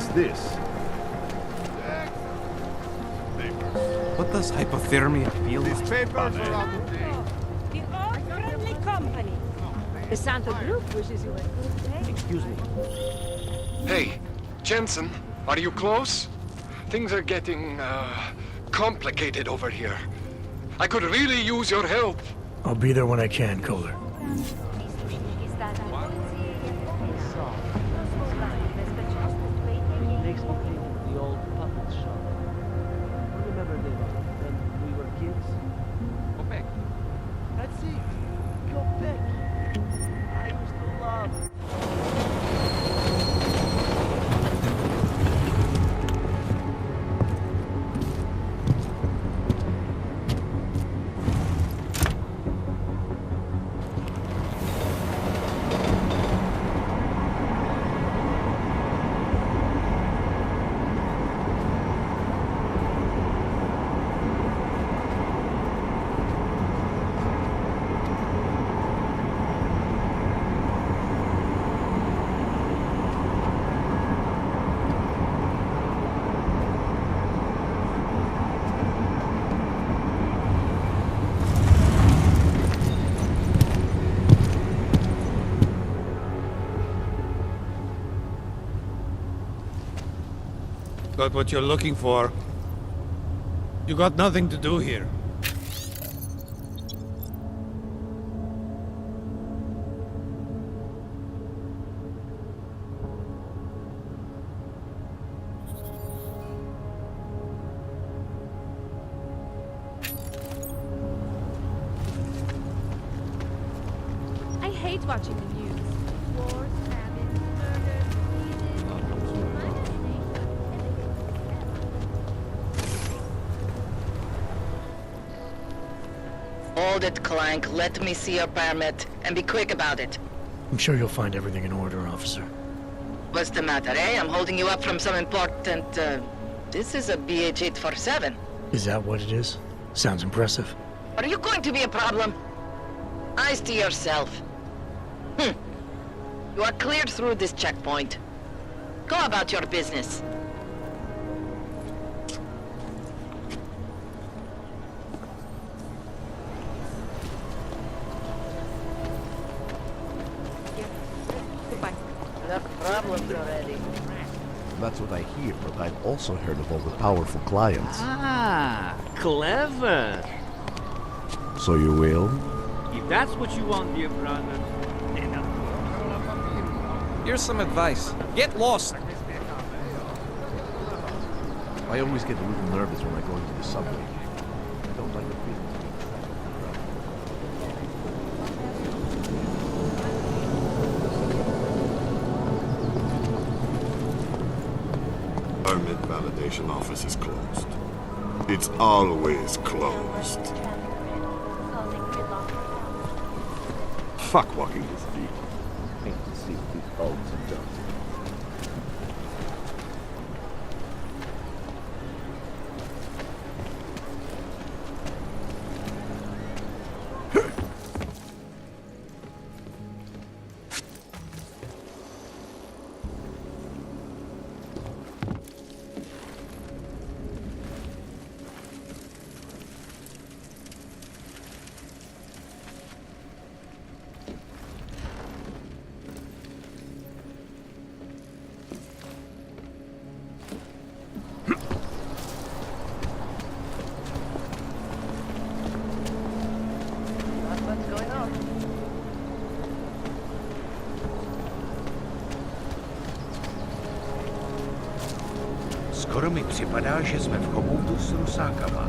is this? What does hypothermia feel like? These papers are out of date. The all-friendly company. The Santa Group wishes you a good day. Excuse me. Hey, Jensen, are you close? Things are getting, complicated over here. I could really use your help. I'll be there when I can, Kohler. Makes me think of the old puppet shop. Remember when we were kids? Quebec. That's it. Quebec. I used to love. Got what you're looking for. You got nothing to do here. I hate watching the news. Wars, famine, murder, Hold it, Clank. Let me see your permit, and be quick about it. I'm sure you'll find everything in order, officer. What's the matter, eh? I'm holding you up from some important, This is a BH-847. Is that what it is? Sounds impressive. Are you going to be a problem? Eyes to yourself. You are cleared through this checkpoint. Go about your business. Goodbye. Enough problems already. That's what I hear, but I've also heard of all the powerful clients. Ah, clever. So you will? If that's what you want, dear brother. Here's some advice. Get lost. I always get a little nervous when I go into the subway. I don't like the feeling of being Permit validation office is closed. It's always closed. Fuck walking this deep. I hate to see what these bulbs have done. What's going on? Skoro mi připadá, že jsme v chomoutu s rusákama.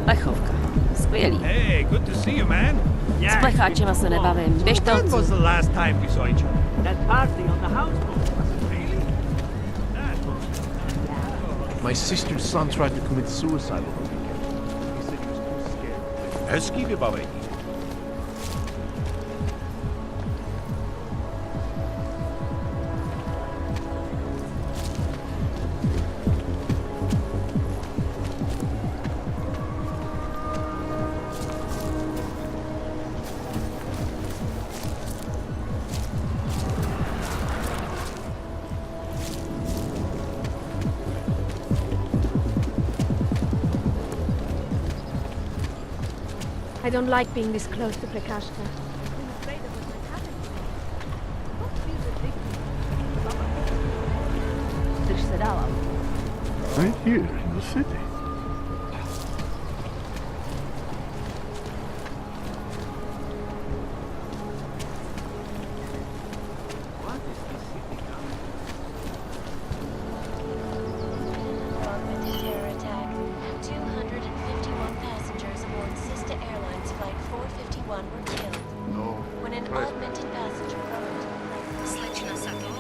Plechovka. Skvělý. Hey, good to see you, man. S plecháčema se nebavím. Běž to When was odsud. the last time we saw each other? That party on the houseboat. Really? My sister's son tried to commit suicide over the weekend. He said he was too scared. Hezký vybavení. I don't like being this close to Prakashka. I'm afraid of what might happen to me. Don't feel ridiculous. Drž se dál. Right here in the city. Terror attack. 251 passengers aboard sister airlines flight 451 were killed. No. When an augmented passenger boat Slečna Sato,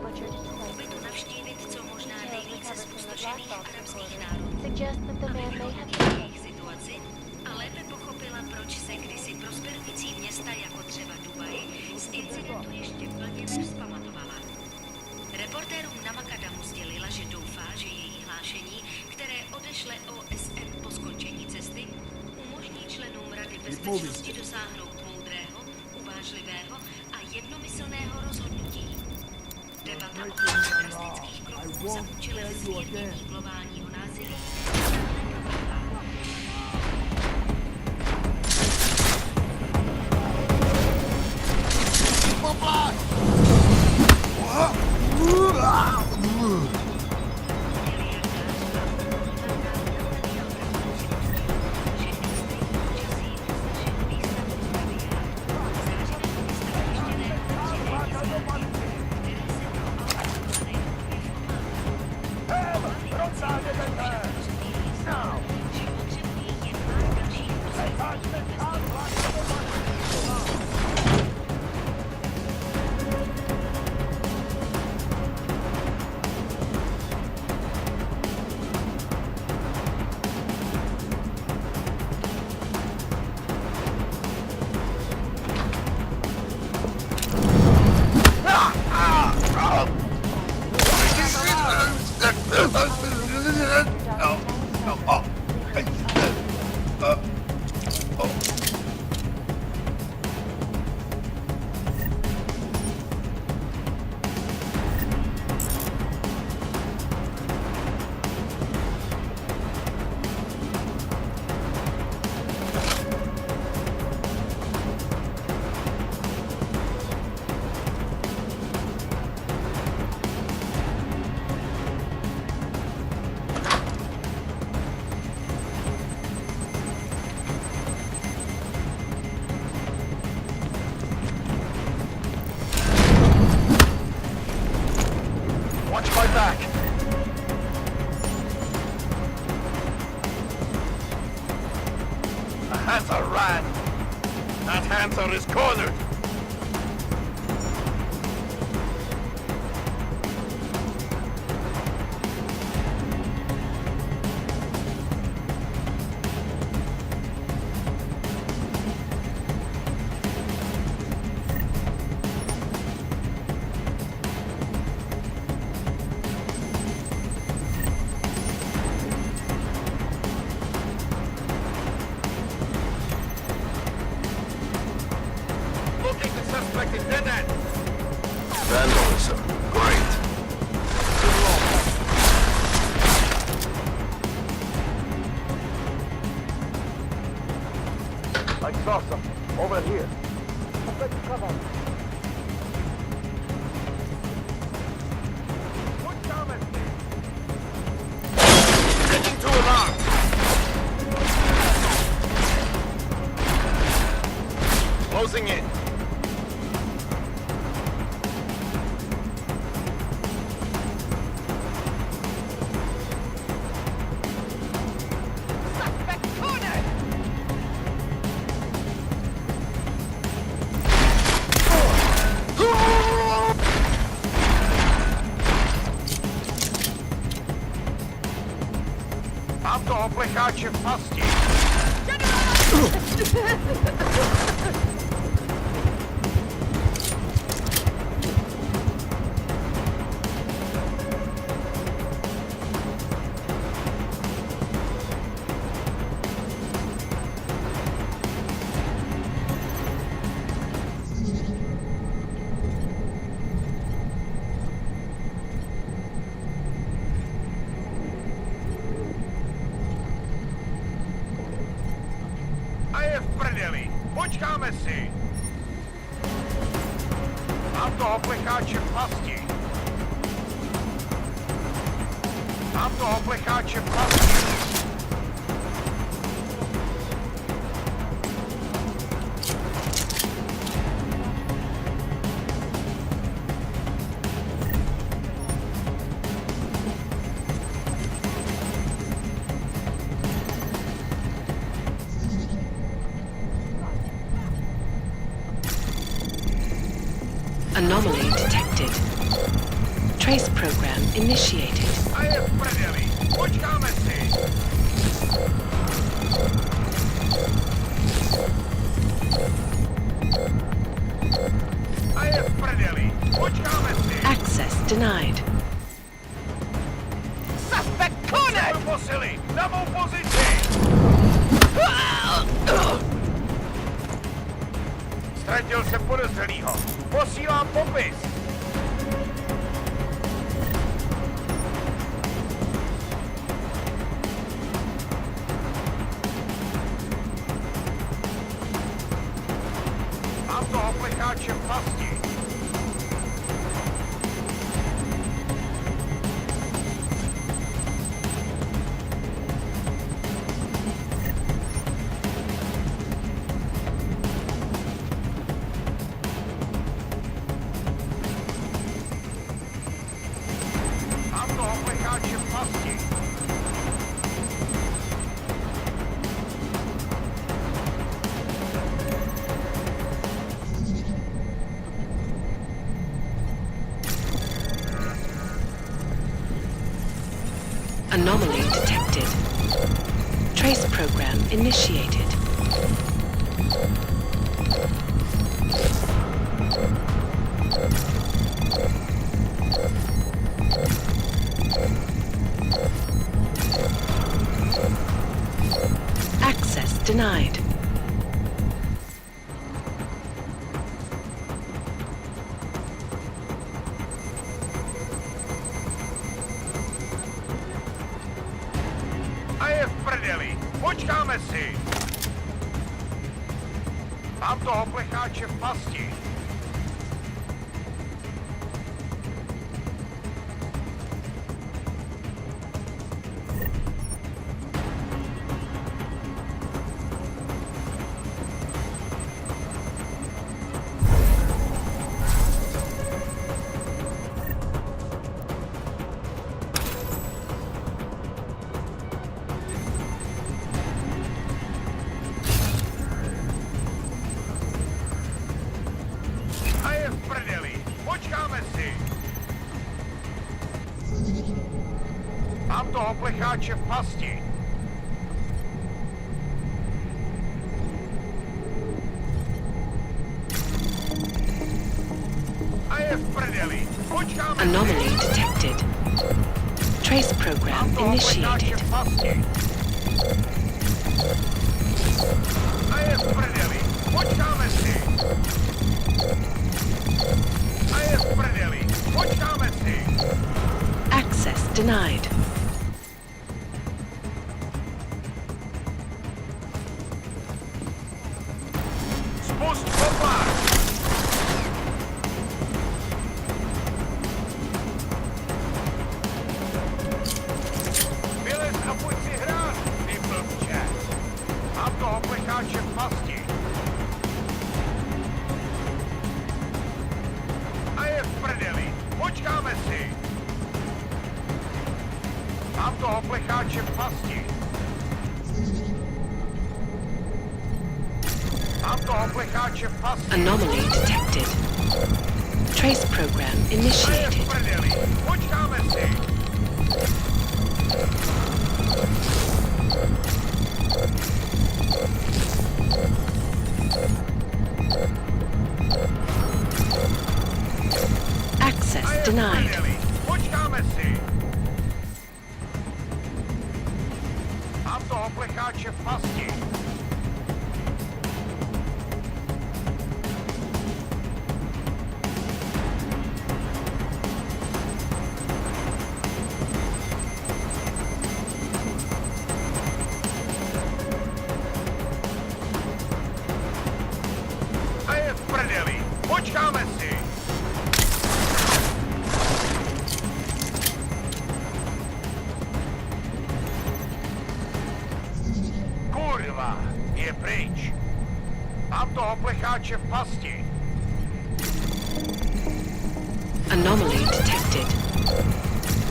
butchered its by tu navštívit co možná nejvíce zpustošených arabských národů. suggest that the man may have Pochopila jejich situaci a lépe pochopila, proč se kdysi prosperující města jako třeba Dubaj z incidentu ještě plně nevzpamatovala. Reportérům na Makadamu sdělila, že doufá, že její hlášení, které odešle OSN po skončení cesty, umožní členům Rady bezpečnosti dosáhnout moudrého, uvážlivého a jednomyslného rozhodnutí. Debata o drastických kroků za účelem zmírnění globálního násilí Panther is cornered! Vandalism. Great. I saw something. Over here. Cover. Put down it. Getting to alarm. Closing in. Auto oplechače v pasti. Počkáme si. Mám toho plecháče v pasti. Mám toho plecháče v pasti. Anomaly detected. Trace program initiated. A je v prdeli. Počkáme si. A je v prdeli. Počkáme si. Access denied. Suspect cornered! Posily, na mou pozici! Ztratil jsem podezřelýho. Posílám popis. Mám toho plecháče v pasti. Anomaly detected. Trace program initiated. Access denied. Počkáme si. Mám toho plecháče v pasti. Mám toho plecháče v pasti. A je v prdeli. Počkáme. Anomaly detected. Trace program initiated. A je v prdeli. Počkáme si. A je v prdeli. Počkáme si. Access denied. Spust poplach! Vylez a pojď si hrát, ty blbče. Mám toho plecháče v pasti. A je v prdeli. Počkáme si. Mám toho plecháče v pasti. Mám toho plecháče v pasti. Anomaly detected. Trace program initiated. A je v prdeli. Počkáme si. Access denied. Počkáme si. Mám toho plecháče v pasti. je pryč. Mám toho plecháče v pasti. Anomaly detected.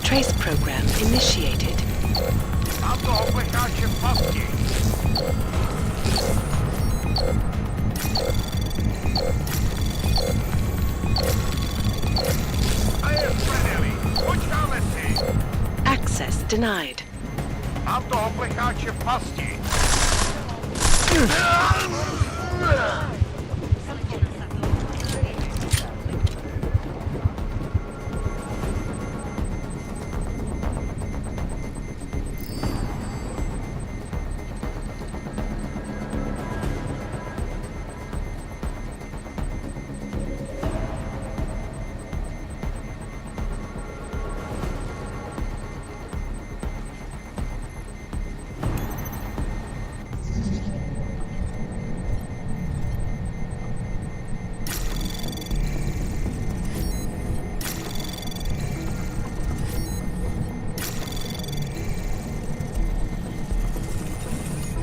Trace program initiated. Mám toho plecháče v pasti. A je v prdeli. Počkáme si. Access denied. Mám toho plecháče v pasti.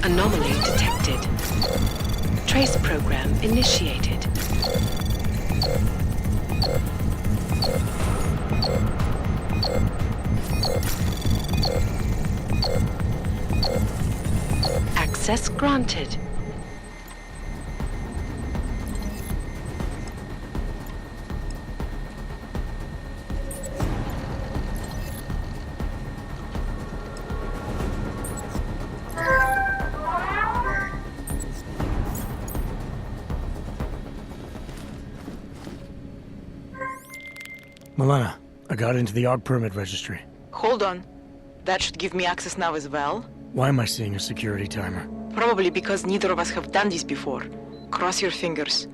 Anomaly detected. Trace program initiated. Access granted. Milena, I got into the ARG permit registry. Hold on. That should give me access now as well. Why am I seeing a security timer? Probably because neither of us have done this before. Cross your fingers.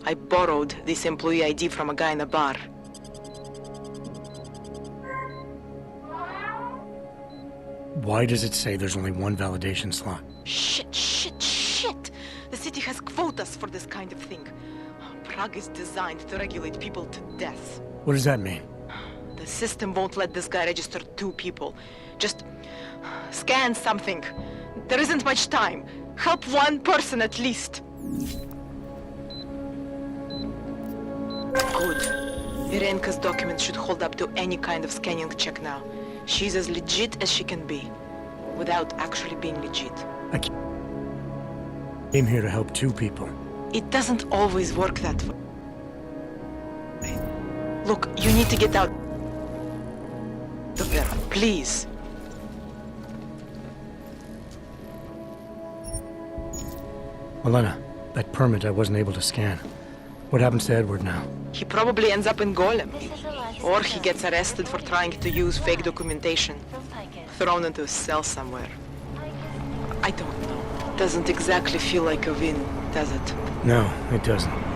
I borrowed this employee ID from a guy in a bar. Why does it say there's only one validation slot? Shit! The city has quotas for this kind of thing. Prague is designed to regulate people to death. What does that mean? The system won't let this guy register 2 people. Just scan something. There isn't much time. Help one person at least. Good. Irenka's documents should hold up to any kind of scanning check now. She's as legit as she can be, without actually being legit. I came here to help 2 people. It doesn't always work that way. Look, you need to get out of there, please. Milena, that permit I wasn't able to scan. What happens to Edward now? He probably ends up in Golem. Or he gets arrested for trying to use fake documentation. Thrown into a cell somewhere. I don't know. Doesn't exactly feel like a win, does it? No, it doesn't.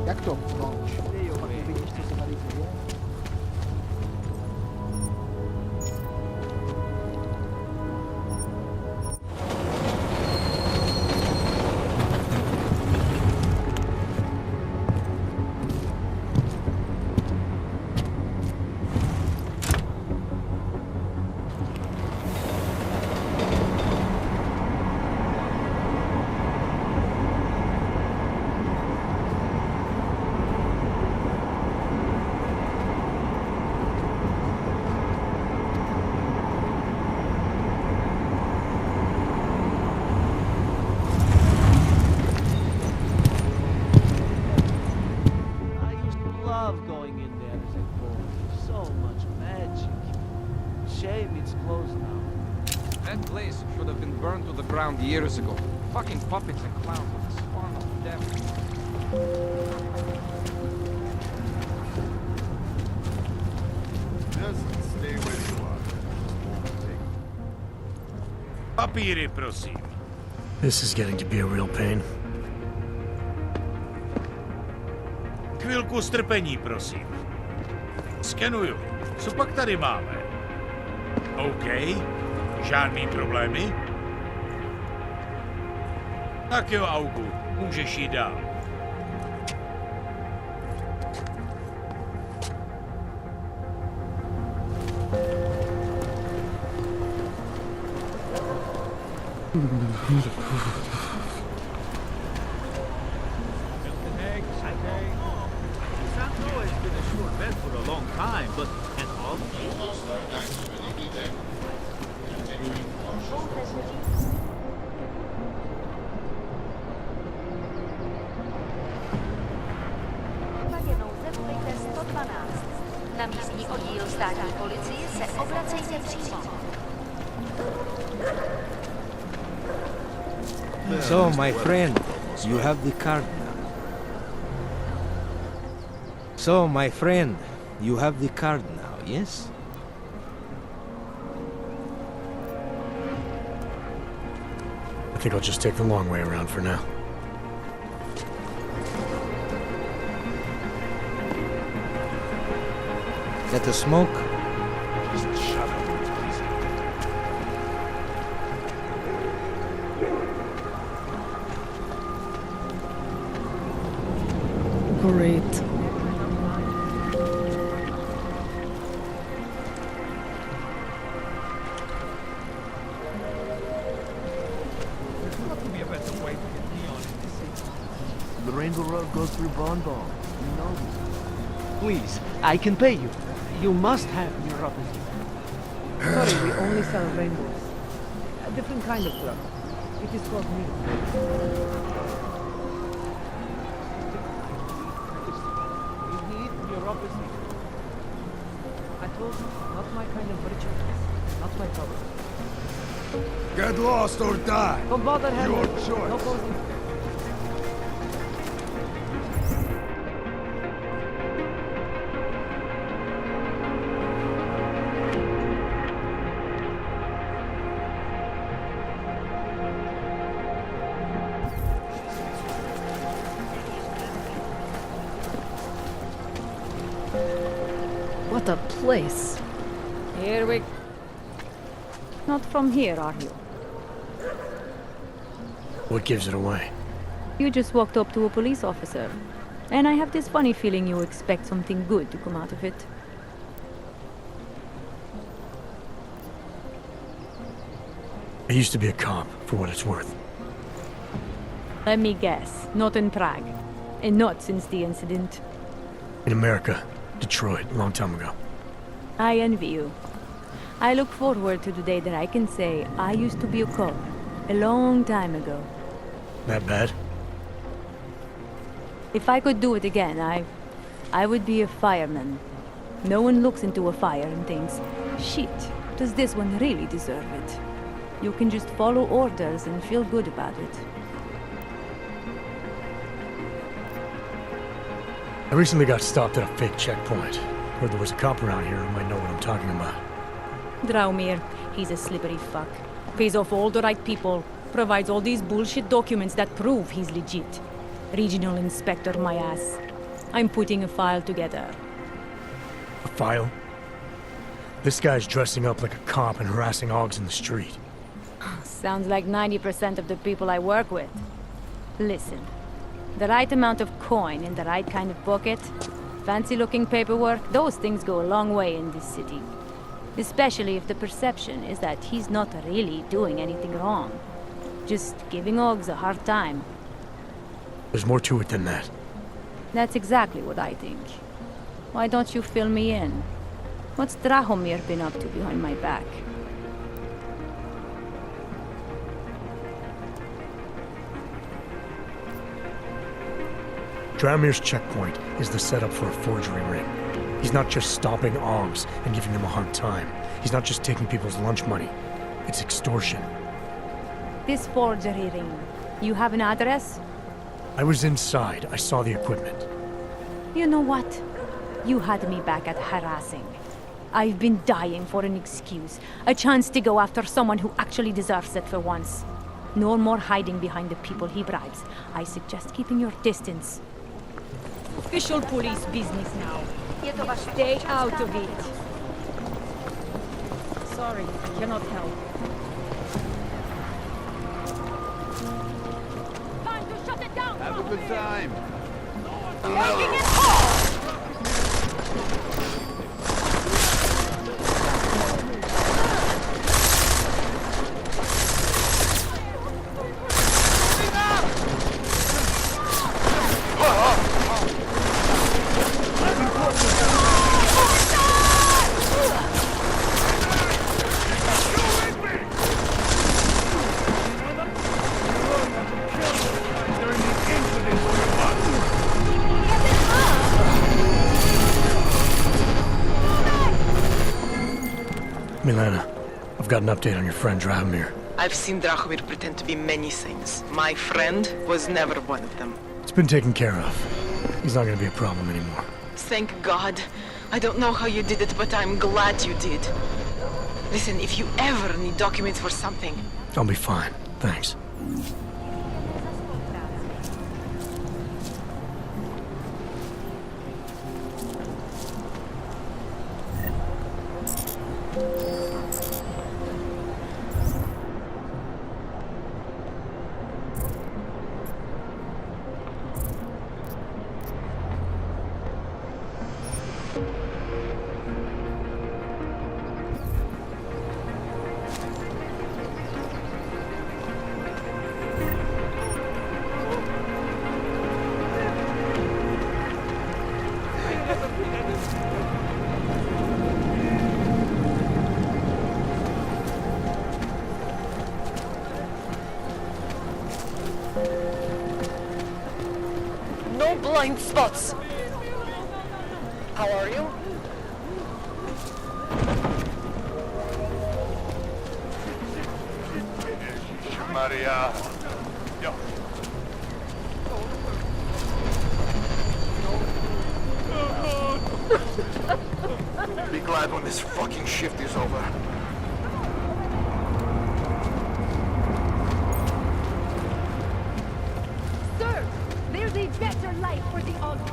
Jak to? Proč? Pak nevidíš, co se tady děje? Years ago. Fucking puppets and clowns with a spawn of death. Just stay where you are. Papíry, prosím. This is getting to be a real pain. Chvilku strpení, prosím. Skenuju. Co pak tady máme? OK. Žádný problémy? Tak jo, Augu, můžeš jít dál. Na místní oddíl státní policie se obracejte přímo. So, my friend, you have the card now. So, my friend, you have the card now, yes? I think I'll just take the long way around for now. Get a smoke? Just shut up, please. Great. The Rainbow Road goes through Bon Bon. You know this. Please, I can pay you. You must have your opposite. Sorry, we only sell rainbows. A different kind of drug. It is called me. You need your opposite. I told you, not my kind of rituals. Not my problem. Get lost or die. Don't bother him. Your No choice. posing. What a place. Here we... Not from here, are you? What gives it away? You just walked up to a police officer. And I have this funny feeling you expect something good to come out of it. I used to be a cop, for what it's worth. Let me guess, not in Prague. And not since the incident. In America. Detroit, a long time ago. I envy you. I look forward to the day that I can say I used to be a cop. A long time ago. That bad? If I could do it again, I would be a fireman. No one looks into a fire and thinks, shit, does this one really deserve it? You can just follow orders and feel good about it. I recently got stopped at a fake checkpoint. Heard there was a cop around here who might know what I'm talking about. Draumir, he's a slippery fuck. Pays off all the right people. Provides all these bullshit documents that prove he's legit. Regional inspector, my ass. I'm putting a file together. A file? This guy's dressing up like a cop and harassing hogs in the street. Sounds like 90% of the people I work with. Listen, the right amount of coin in the right kind of pocket, fancy-looking paperwork, those things go a long way in this city. Especially if the perception is that he's not really doing anything wrong. Just giving Oggs a hard time. There's more to it than that. That's exactly what I think. Why don't you fill me in? What's Drahomir been up to behind my back? Draumir's checkpoint is the setup for a forgery ring. He's not just stopping Oggs and giving them a hard time. He's not just taking people's lunch money. It's extortion. This forgery ring. You have an address? I was inside. I saw the equipment. You know what? You had me back at harassing. I've been dying for an excuse. A chance to go after someone who actually deserves it for once. No more hiding behind the people he bribes. I suggest keeping your distance. Official police business now. Stay out of it. Sorry, I cannot help. to shut it down! Have a good time. Making it hard! Milena, I've got an update on your friend Drahomir. I've seen Drahomir pretend to be many things. My friend was never one of them. It's been taken care of. He's not gonna be a problem anymore. Thank God. I don't know how you did it, but I'm glad you did. Listen, if you ever need documents for something... I'll be fine, thanks. No blind spots. How are you? Maria. Yo. Be glad when this fucking shift is over. Sir, there's a better life for the honor.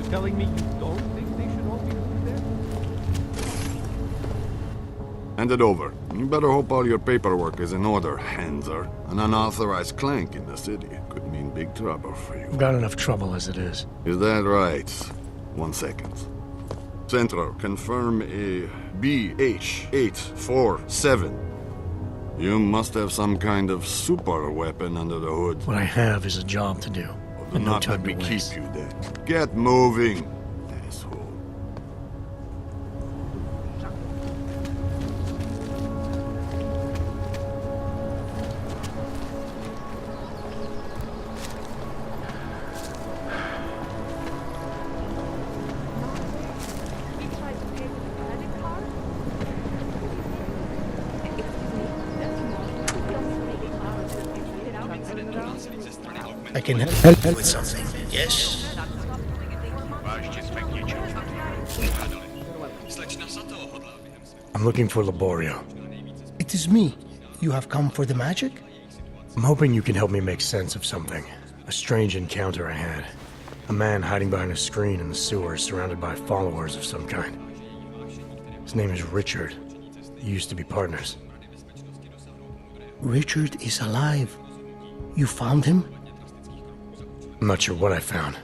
Telling me you don't think they should all be put there? Hand it over. You better hope all your paperwork is in order, Hanser. An unauthorized clank in the city could mean big trouble for you. I've got enough trouble as it is. Is that right? 1 second. Centro, confirm a BH-847. You must have some kind of super weapon under the hood. What I have is a job to do. Do not let me keep you there. Get moving, asshole. I can help with something, yes? I'm looking for Laborio. It is me. You have come for the magic? I'm hoping you can help me make sense of something. A strange encounter I had. A man hiding behind a screen in the sewers, surrounded by followers of some kind. His name is Richard. We used to be partners. Richard is alive. You found him? I'm not sure what I found,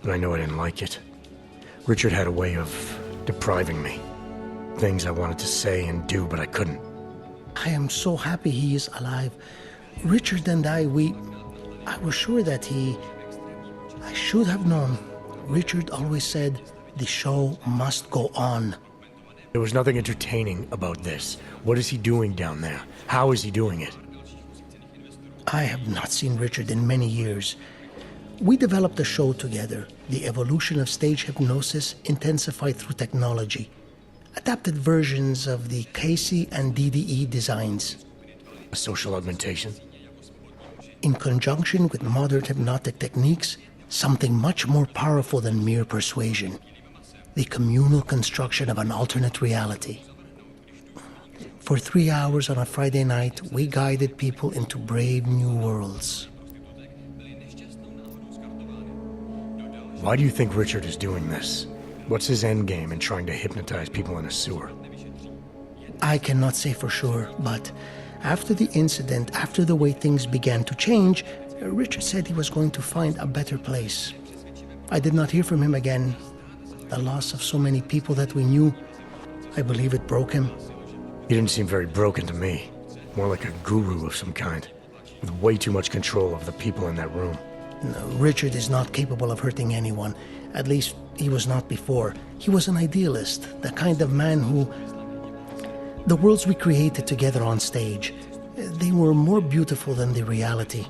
but I know I didn't like it. Richard had a way of depriving me. Things I wanted to say and do, but I couldn't. I am so happy he is alive. Richard and I was sure that I should have known. Richard always said, the show must go on. There was nothing entertaining about this. What is he doing down there? How is he doing it? I have not seen Richard in many years. We developed a show together, the evolution of stage hypnosis intensified through technology. Adapted versions of the Casey and DDE designs. A social augmentation? In conjunction with modern hypnotic techniques, something much more powerful than mere persuasion. The communal construction of an alternate reality. For 3 hours on a Friday night, we guided people into brave new worlds. Why do you think Richard is doing this? What's his endgame in trying to hypnotize people in a sewer? I cannot say for sure, but after the incident, after the way things began to change, Richard said he was going to find a better place. I did not hear from him again. The loss of so many people that we knew, I believe it broke him. He didn't seem very broken to me. More like a guru of some kind, with way too much control of the people in that room. No, Richard is not capable of hurting anyone. At least, he was not before. He was an idealist, the kind of man who... The worlds we created together on stage, they were more beautiful than the reality.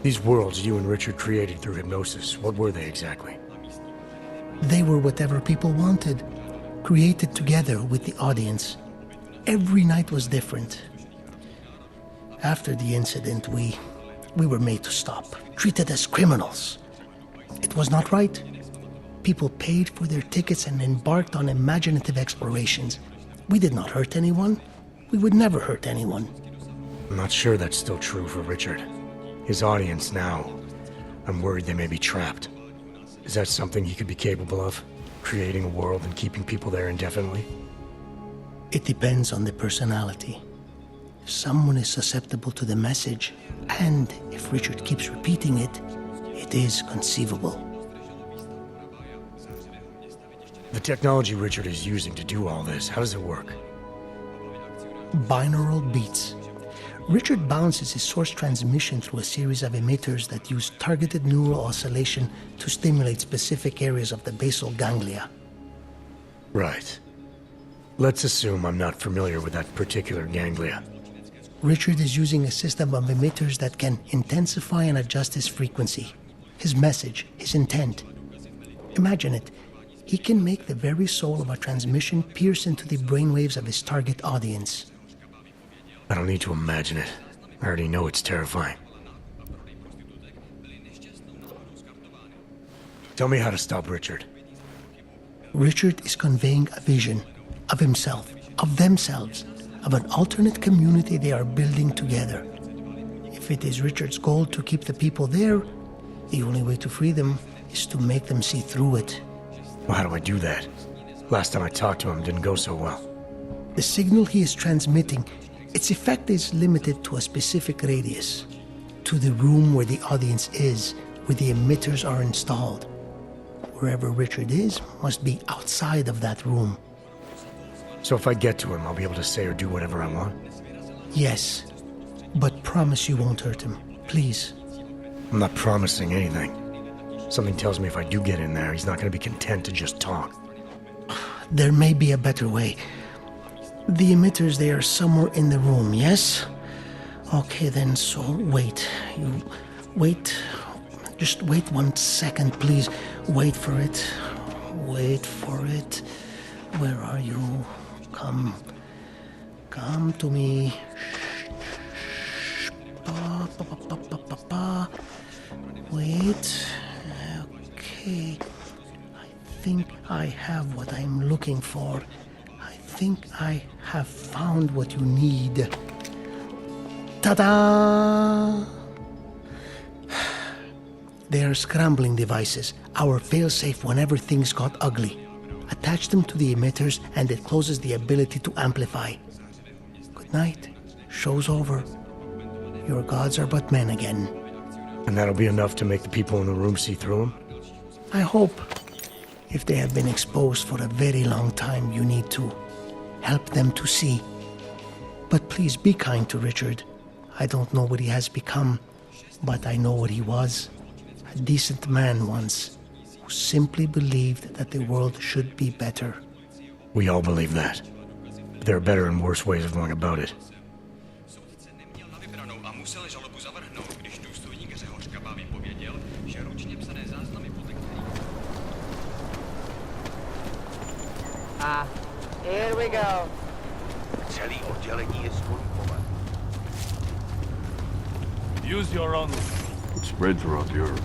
These worlds you and Richard created through hypnosis, what were they exactly? They were whatever people wanted, created together with the audience. Every night was different. After the incident, we were made to stop, treated as criminals. It was not right. People paid for their tickets and embarked on imaginative explorations. We did not hurt anyone. We would never hurt anyone. I'm not sure that's still true for Richard. His audience now, I'm worried they may be trapped. Is that something he could be capable of? Creating a world and keeping people there indefinitely? It depends on the personality. If someone is susceptible to the message, and if Richard keeps repeating it, it is conceivable. The technology Richard is using to do all this, how does it work? Binaural beats. Richard bounces his source transmission through a series of emitters that use targeted neural oscillation to stimulate specific areas of the basal ganglia. Right. Let's assume I'm not familiar with that particular ganglia. Richard is using a system of emitters that can intensify and adjust his frequency, his message, his intent. Imagine it. He can make the very soul of a transmission pierce into the brainwaves of his target audience. I don't need to imagine it. I already know it's terrifying. Tell me how to stop Richard. Richard is conveying a vision of himself, of themselves, of an alternate community they are building together. If it is Richard's goal to keep the people there, the only way to free them is to make them see through it. Well, how do I do that? Last time I talked to him didn't go so well. The signal he is transmitting, its effect is limited to a specific radius, to the room where the audience is, where the emitters are installed. Wherever Richard is must be outside of that room. So if I get to him, I'll be able to say or do whatever I want? Yes, but promise you won't hurt him, please. I'm not promising anything. Something tells me if I do get in there, he's not going to be content to just talk. There may be a better way. The emitters, they are somewhere in the room, yes? Okay then, so wait. You wait. Just wait 1 second, please. Wait for it. Wait for it. Where are you? Come to me. Wait. Okay. I think I have what I'm looking for. I think I have found what you need. Ta-da! They are scrambling devices, our failsafe whenever things got ugly. Attach them to the emitters and it closes the ability to amplify. Good night. Show's over. Your gods are but men again. And that'll be enough to make the people in the room see through him? I hope. If they have been exposed for a very long time, you need to help them to see. But please be kind to Richard. I don't know what he has become, but I know what he was. A decent man once, who simply believed that the world should be better. We all believe that. But there are better and worse ways of going about it. Here we go. Celý oddělení je skorumpované. Use your own. It's spread throughout Europe.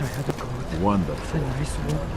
I had a god. Wonderful. A nice woman.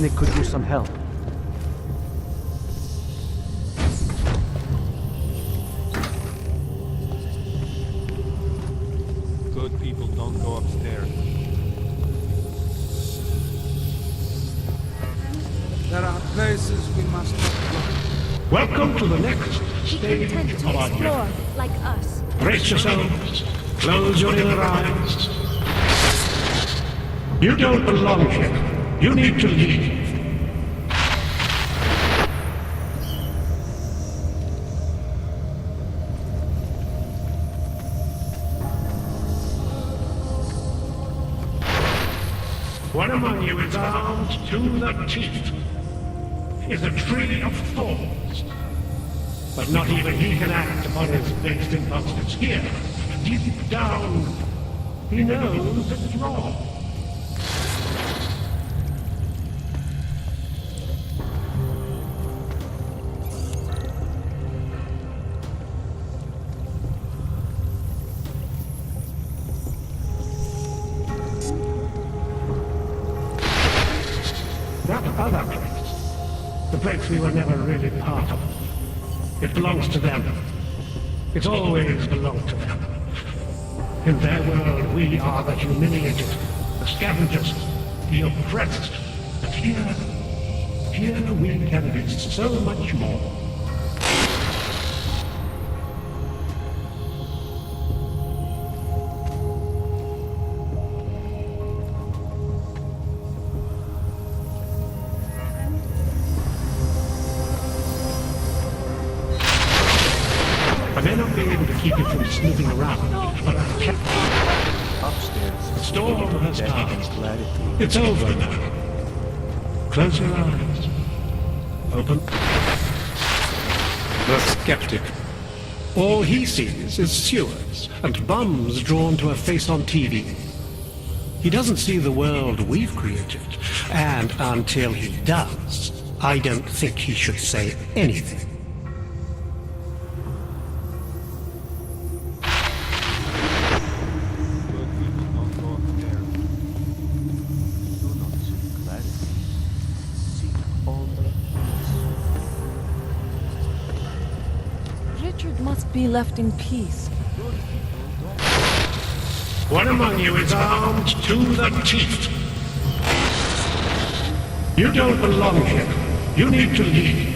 Nick could use some help. Good people don't go upstairs. There are places we must not go. Welcome to the next Be stage content of to our explore, journey. like us. Brace yourselves. Close your inner eyes. You don't belong here. You need to leave. One among you is armed to the teeth. Is a tree of thorns. But not even he can act upon his based impulses. Here, deep down, he knows it's wrong. That other place, the place we were never really part of, it belongs to them. It's always belonged to them. In their world, we are the humiliated, the scavengers, the oppressed. But here we can be so much more. I may not be able to keep you from snooping around, but I can. Upstairs. The storm has passed. It's over now. Close your eyes. Open. The skeptic. All he sees is sewers and bums drawn to a face on TV. He doesn't see the world we've created, and until he does, I don't think he should say anything. Richard must be left in peace. One among you is armed to the teeth. You don't belong here. You need to leave.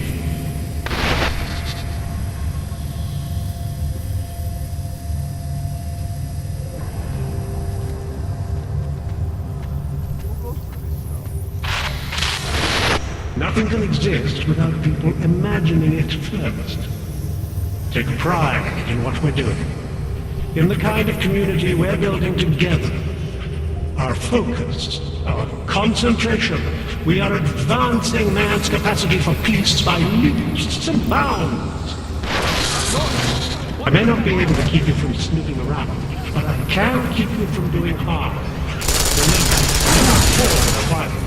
Nothing can exist without people imagining it first. Take pride in what we're doing, in the kind of community we're building together. Our focus, our concentration, we are advancing man's capacity for peace by leaps and bounds. I may not be able to keep you from snooping around, but I can keep you from doing harm. Remember, I'm not for the violence.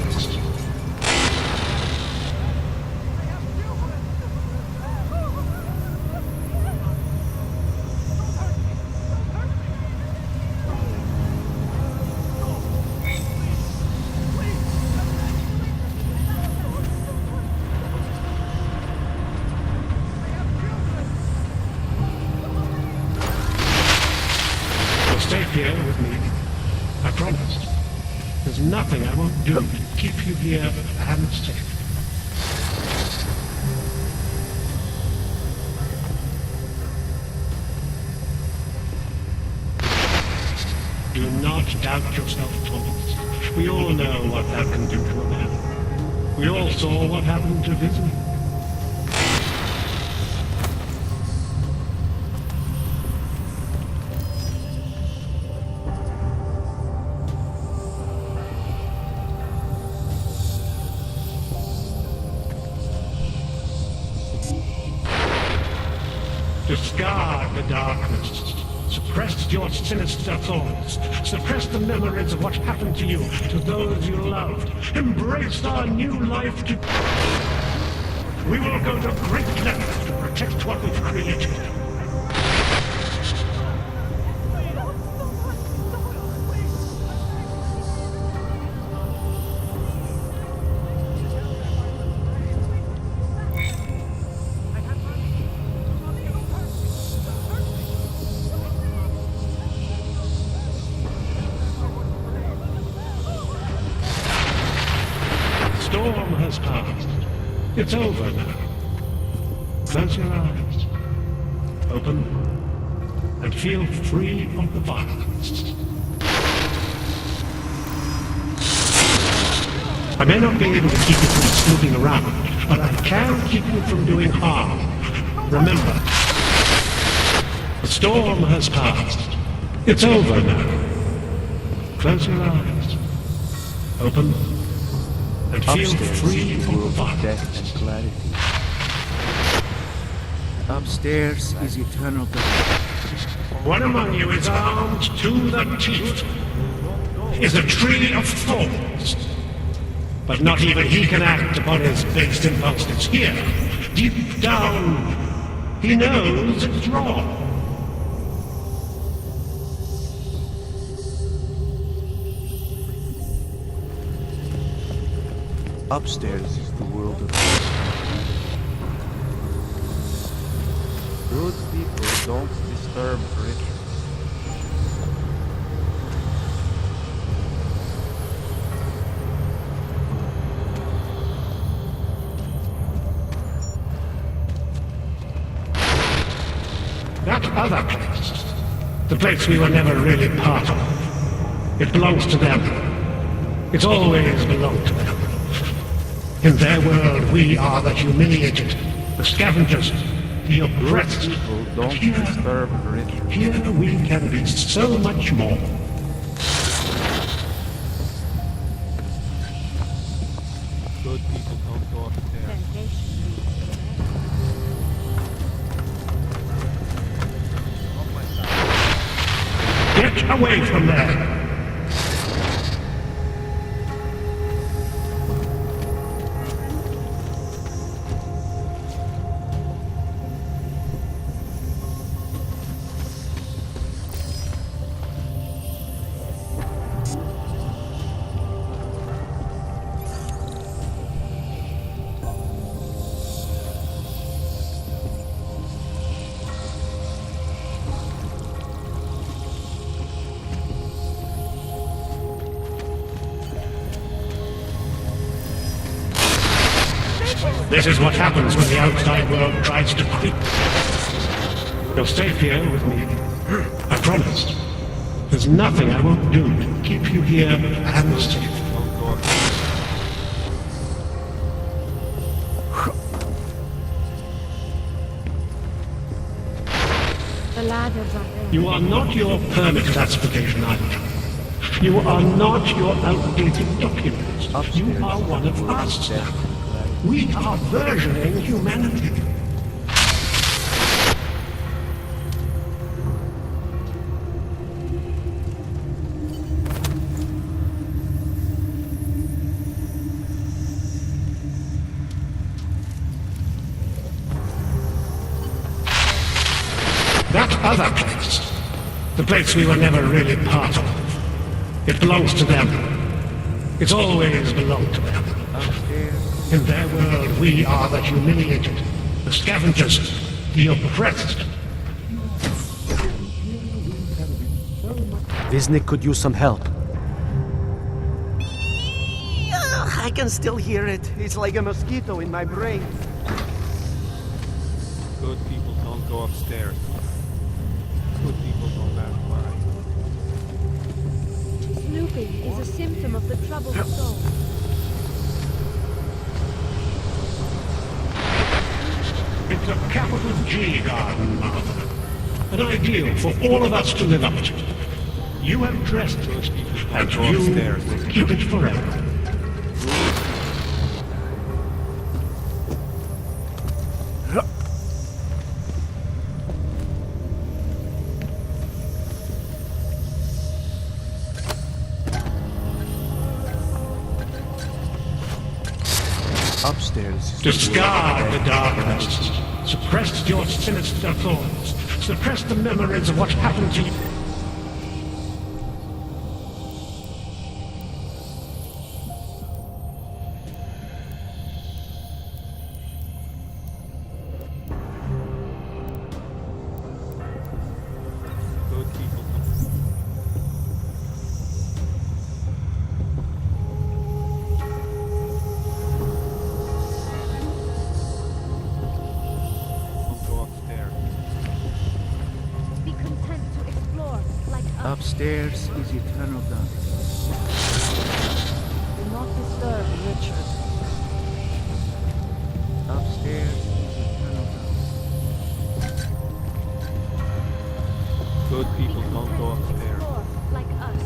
Stay here with me. I promise. There's nothing I won't do to keep you here and safe. Do not doubt yourself, Thomas. We all know what that can do to a man. We all saw what happened to Disney. Discard the darkness. Suppress your sinister thoughts. Suppress the memories of what happened to you, to those you loved. Embrace our new life We will go to great lengths to protect what we've created. Storm has passed. It's over now. Close your eyes. Open. And feel free of the violence. I may not be able to keep you from snooping around, but I can keep you from doing harm. Remember, the storm has passed. It's over now. Close your eyes. Open. And feel free from the violence. And clarity. Upstairs is eternal darkness. One among you is armed to the teeth. Is a tree of thorns. But not even he can act upon his base impulses here. Deep down, he knows it's wrong. Upstairs is the world of peace. Good people don't disturb Richard. That other place, the place we were never really part of, it belongs to them. It's always belonged to them. In their world, we are the humiliated, the scavengers, the oppressed. People don't disturb Richard. Here we can be so much more. Good people don't go upstairs. away from there! This is what happens when the outside world tries to creep. You'll stay here with me. I promise. There's nothing I won't do to keep you here and safe. The ladders are there. You are not your permit classification item. You are not your outdated documents. You are one of us now. We are versioning humanity. That other place, the place we were never really part of, it belongs to them. It's always belonged to them. In their world, we are the humiliated, the scavengers, the oppressed. Visnik could use some help. I can still hear it. It's like a mosquito in my brain. Good people don't go upstairs. Good people don't ask why. Snooping is a symptom of the troubled soul. It's a capital G garden, Martha. An ideal for all of us to live up to. You have dressed it, and you keep it forever. Upstairs. Discard the darkness. Suppress your sinister thoughts. Suppress the memories of what happened to you. Upstairs is eternal darkness. Do not disturb Richard. Upstairs is eternal darkness. Good people don't go upstairs. Like us.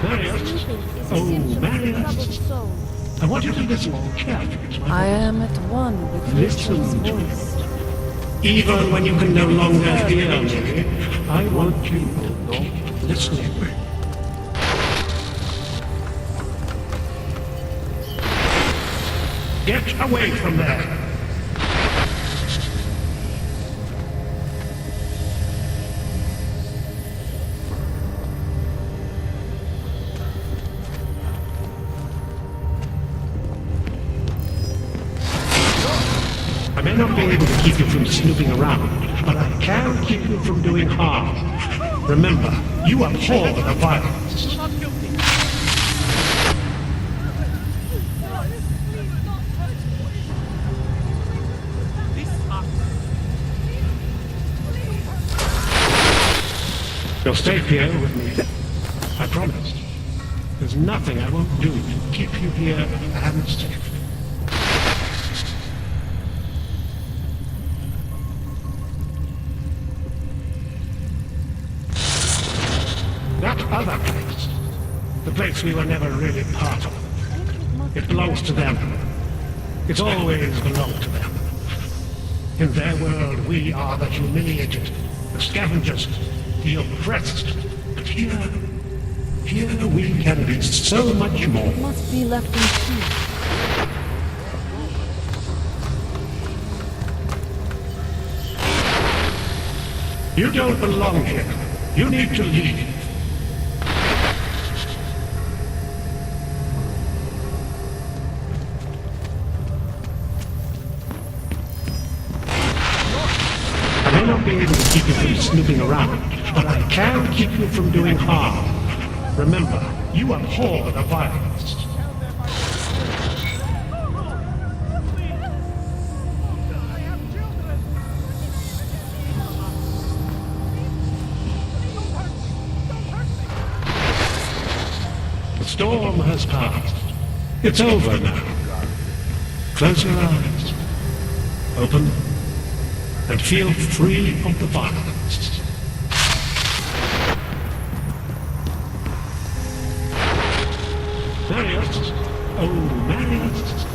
Marius? Oh, Marius. I want you to listen carefully. I am at one with Richard's voice. Even when you can no longer hear me, I want you to keep listening. Get away from there! I may not be able to keep you from snooping around, but I can keep you from doing harm. Remember, you abhor the violence. You'll stay here with me. I promise. There's nothing I won't do to keep you here and safe. That other place, the place we were never really part of, it belongs to them. It's always belonged to them. In their world, we are the humiliated, the scavengers, the oppressed. But here we can be so much more. Must be left in peace. You don't belong here. You need to leave. I may not be able to keep you from snooping around, but I can keep you from doing harm. Remember, you abhor the violence. The storm has passed. It's over now. Close your eyes. Open them. And feel free of the violence. Marius! Oh, Marius!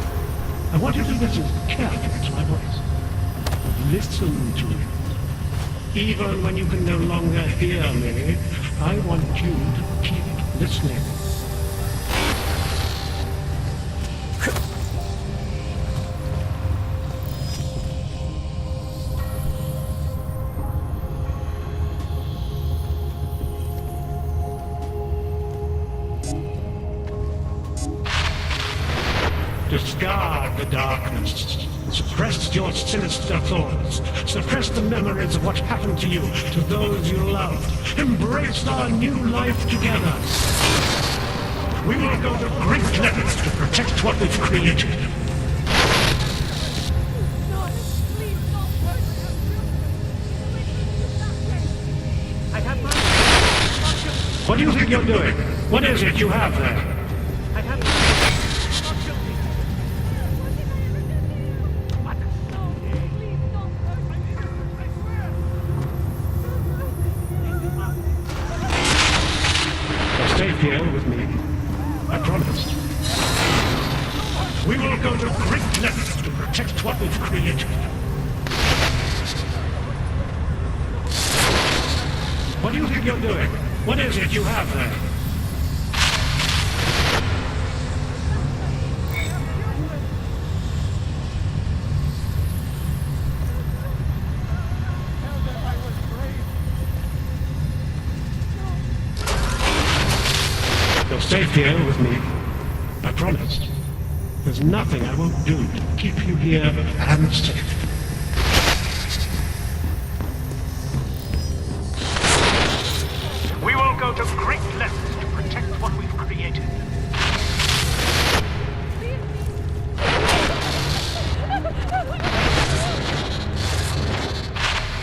I want you to listen carefully to my voice. Listen to it. Even when you can no longer hear me, I want you to keep listening. Discard the darkness. Suppress your sinister thoughts. Suppress the memories of what happened to you, to those you loved. Embrace our new life together. We will go to great lengths to protect what we've created. What do you think you're doing? What is it you have there? Here with me. I promise. We will go to great lengths to protect what we've created. What do you think you're doing? What is it you have there? You're safe here with me. I promise. There's nothing I won't do to keep you here and safe. We will go to great lengths to protect what we've created.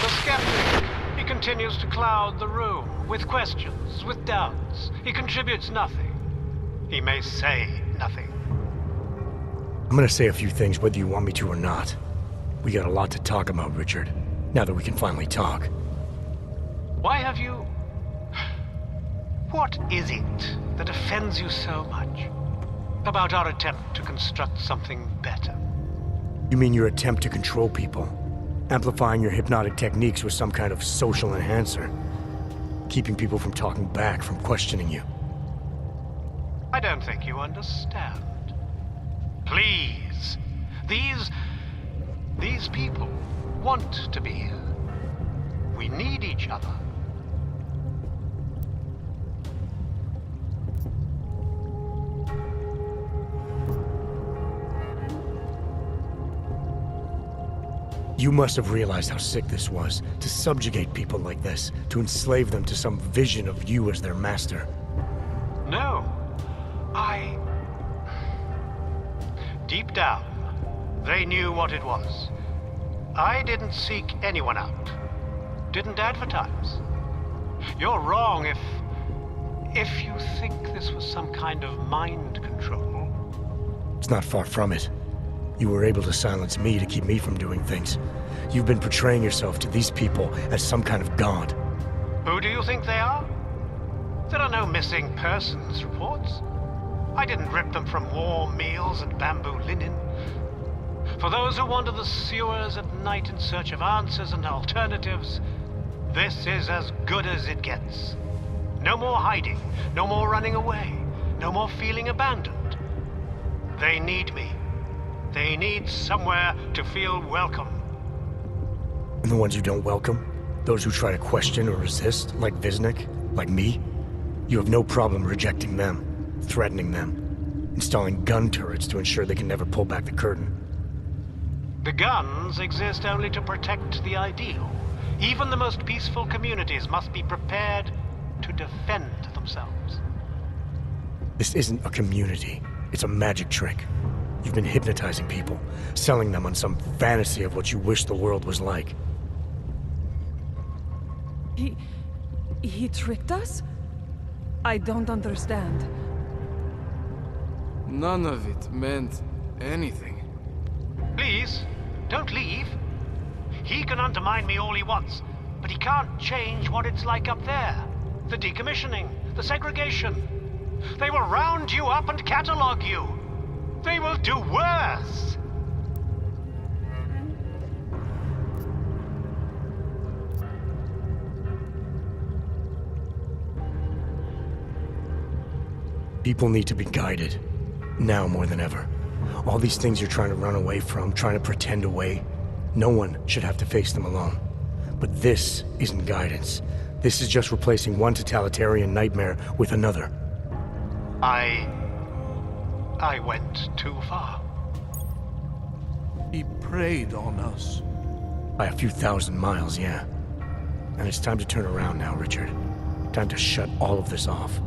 The skeptic. He continues to cloud the room with questions, with doubts. He contributes nothing. He may say nothing. I'm gonna say a few things whether you want me to or not. We got a lot to talk about, Richard. Now that we can finally talk. Why have you... What is it that offends you so much about our attempt to construct something better? You mean your attempt to control people? Amplifying your hypnotic techniques with some kind of social enhancer? Keeping people from talking back, from questioning you? I don't think you understand. Please. These people want to be here. We need each other. You must have realized how sick this was, to subjugate people like this, to enslave them to some vision of you as their master. No. Deep down, they knew what it was. I didn't seek anyone out. Didn't advertise. You're wrong if you think this was some kind of mind control. It's not far from it. You were able to silence me to keep me from doing things. You've been portraying yourself to these people as some kind of god. Who do you think they are? There are no missing persons reports. I didn't rip them from warm meals and bamboo linen. For those who wander the sewers at night in search of answers and alternatives, this is as good as it gets. No more hiding, no more running away, no more feeling abandoned. They need me. They need somewhere to feel welcome. And the ones you don't welcome? Those who try to question or resist, like Visnik, like me? You have no problem rejecting them, threatening them, installing gun turrets to ensure they can never pull back the curtain. The guns exist only to protect the ideal. Even the most peaceful communities must be prepared to defend themselves. This isn't a community. It's a magic trick. You've been hypnotizing people, selling them on some fantasy of what you wish the world was like. He tricked us? I don't understand. None of it meant anything. Please, don't leave. He can undermine me all he wants, but he can't change what it's like up there. The decommissioning, the segregation. They will round you up and catalog you. They will do worse. People need to be guided. Now more than ever. All these things you're trying to run away from, trying to pretend away, no one should have to face them alone. But this isn't guidance. This is just replacing one totalitarian nightmare with another. I went too far. He preyed on us. By a few thousand miles, yeah. And it's time to turn around now, Richard. Time to shut all of this off.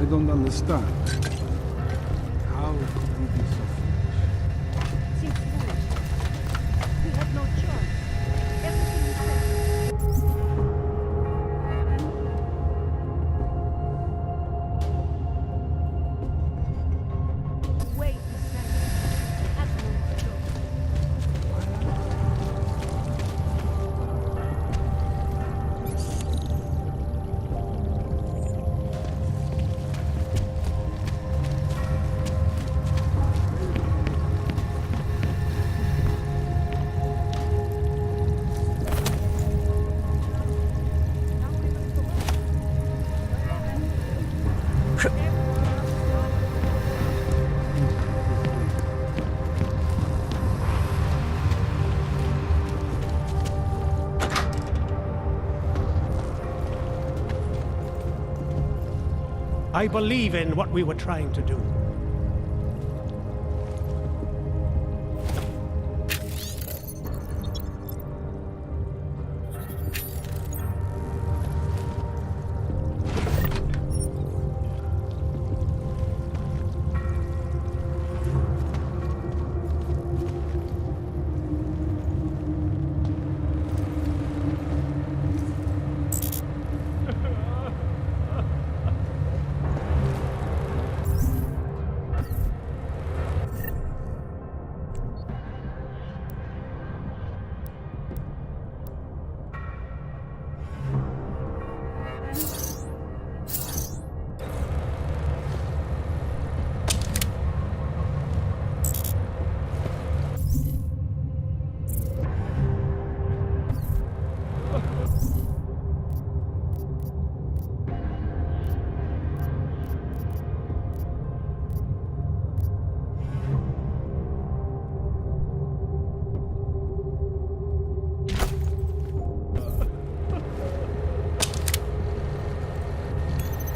I don't understand. How could we be so foolish? Seems foolish. We had no choice. Everything you said. Wait a second. Has no choice. I believe in what we were trying to do.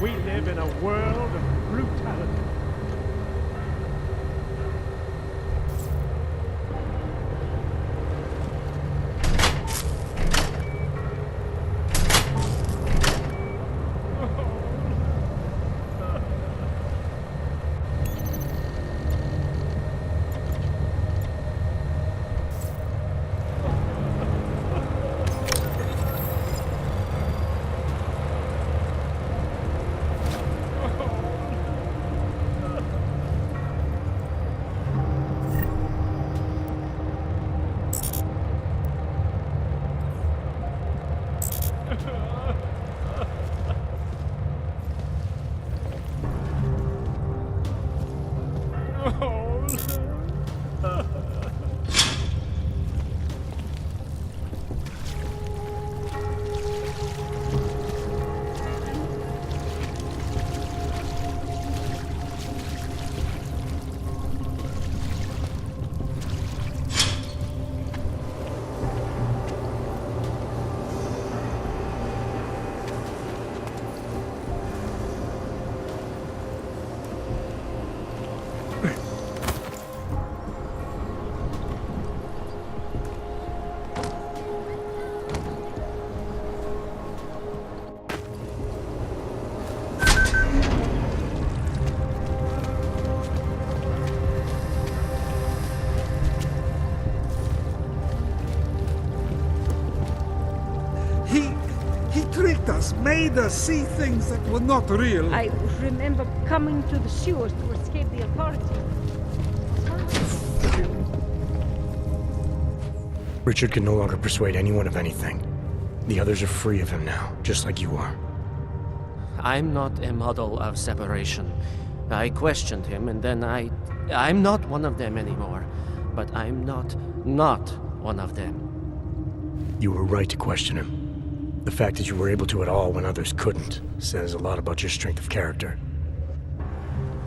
We live in a world of brutality. us, made us see things that were not real. I remember coming to the sewers to escape the authorities. Richard can no longer persuade anyone of anything. The others are free of him now, just like you are. I'm not a model of separation. I questioned him, and then I'm not one of them anymore. But I'm not one of them. You were right to question him. The fact that you were able to at all when others couldn't says a lot about your strength of character.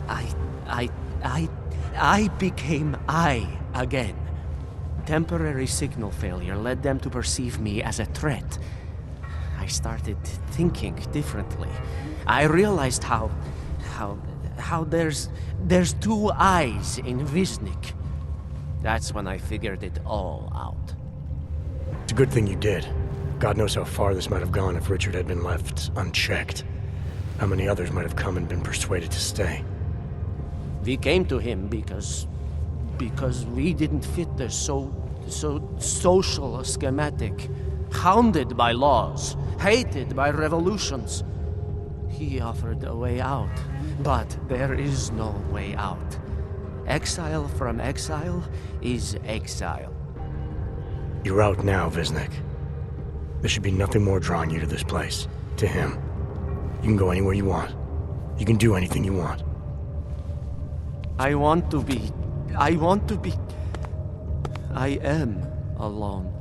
I became I again. Temporary signal failure led them to perceive me as a threat. I started thinking differently. I realized how there's two eyes in Wisnik. That's when I figured it all out. It's a good thing you did. God knows how far this might have gone if Richard had been left unchecked. How many others might have come and been persuaded to stay. We came to him because we didn't fit the so social schematic, hounded by laws, hated by revolutions. He offered a way out, but there is no way out. Exile from exile is exile. You're out now, Wisnik. There should be nothing more drawing you to this place, to him. You can go anywhere you want. You can do anything you want. I am alone.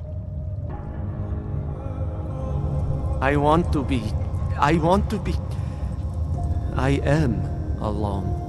I am alone.